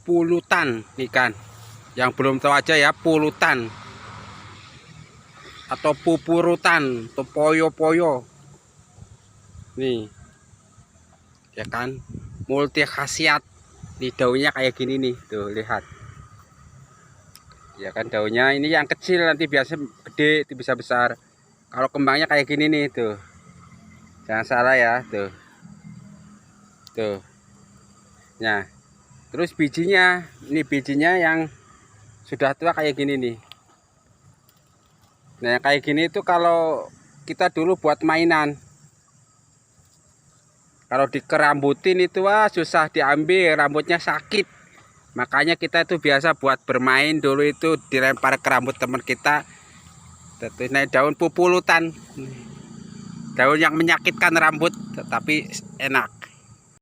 pulutan ikan. Yang belum tahu aja ya, pulutan atau pupurutan atau poyo-poyo. Nih, ya kan, multi khasiat. Nih daunnya kayak gini nih, tuh lihat. Ya kan daunnya ini yang kecil, nanti biasa gede, itu bisa besar. Kalau kembangnya kayak gini nih, tuh. Jangan salah ya, tuh. Tuh. Nah, terus bijinya, ini bijinya yang sudah tua kayak gini nih. Nah, yang kayak gini itu kalau kita dulu buat mainan. Kalau dikerambutin itu susah diambil, rambutnya sakit. Makanya kita itu biasa buat bermain dulu itu dilempar ke rambut teman kita. Naik daun pupulutan. Daun yang menyakitkan rambut tetapi enak.